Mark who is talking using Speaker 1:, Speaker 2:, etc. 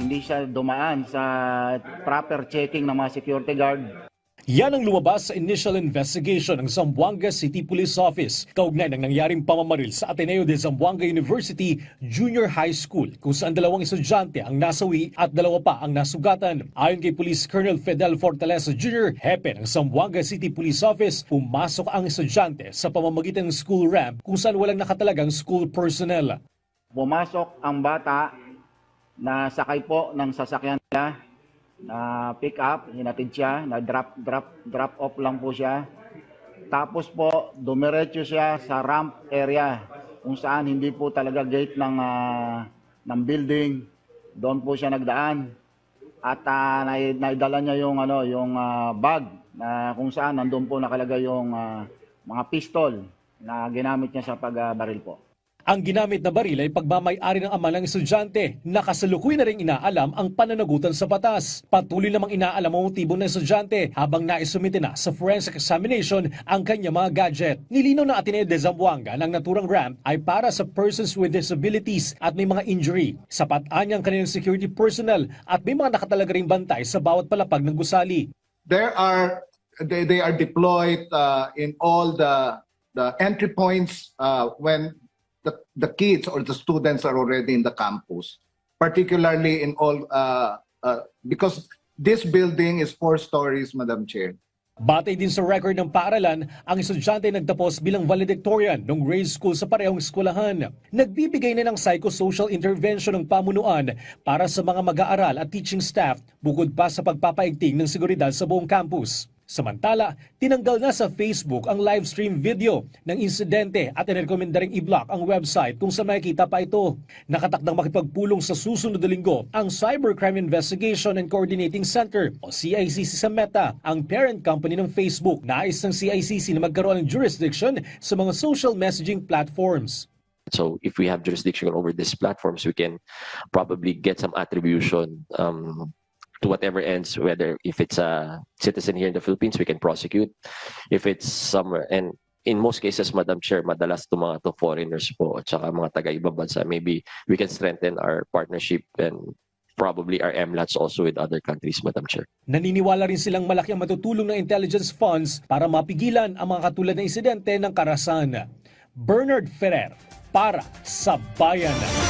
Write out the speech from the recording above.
Speaker 1: hindi siya dumaan sa proper checking ng mga security guard.
Speaker 2: Yan ang lumabas sa initial investigation ng Zamboanga City Police Office kaugnay ng nangyaring pamamaril sa Ateneo de Zamboanga University Junior High School kung saan 2 estudyante ang nasawi at 2 pa ang nasugatan. Ayon kay Police Colonel Fidel Fortaleza Jr., hepe ng Zamboanga City Police Office, pumasok ang estudyante sa pamamagitan ng school ramp kung saan walang nakatalagang school personnel.
Speaker 1: Pumasok ang bata na sakay po ng sasakyan nila na pick up, hinatid siya, na drop off lang po siya. Tapos po dumiretso siya sa ramp area kung saan hindi po talaga gate ng building. Doon po siya nagdaan. At naidala niya yung bag na kung saan nandoon po nakalagay yung mga pistol na ginamit niya sa pagbaril po.
Speaker 2: Ang ginamit na baril ay pagmamay-ari ng ama ng estudyante. Nakasalukuy na rin inaalam ang pananagutan sa batas. Patuloy namang inaalam ang motibo ng estudyante habang naisumite na sa forensic examination ang kanyang mga gadget. Nilinaw ng Ateneo de Zamboanga ng naturang ramp ay para sa persons with disabilities at may mga injury. Sapat ang kanilang security personnel at may mga nakatalaga ring bantay sa bawat palapag ng gusali.
Speaker 3: They are deployed in all the entry points when the kids or the students are already in the campus, particularly in all because this building is 4 stories, Madam Chair.
Speaker 2: Batay din sa record ng paaralan, ang estudyante ay nagtapos bilang valedictorian ng grade school sa parehong eskwelahan. Nagbibigay na ng psychosocial intervention ng pamunuan para sa mga mag-aaral at teaching staff bukod pa sa pagpapaigting ng seguridad sa buong campus. Samantala, tinanggal na sa Facebook ang live stream video ng insidente at inirekomenda ring i-block ang website kung saan makikita pa ito. Nakatakdang makipagpulong sa susunod na linggo ang Cybercrime Investigation and Coordinating Center o CICC sa Meta, ang parent company ng Facebook. Nais ng CICC na magkaroon ng jurisdiction sa mga social messaging platforms.
Speaker 4: So if we have jurisdiction over these platforms, we can probably get some attribution to whatever ends, whether if it's a citizen here in the Philippines, we can prosecute. If it's somewhere, and in most cases, Madam Chair, madalas to mga to foreigners po at saka mga taga-ibang bansa, maybe we can strengthen our partnership and probably our MLATs also with other countries, Madam Chair.
Speaker 2: Naniniwala rin silang malaki ang matutulong ng intelligence funds para mapigilan ang mga katulad na insidente ng karahasan. Bernard Ferrer, para sa Bayan.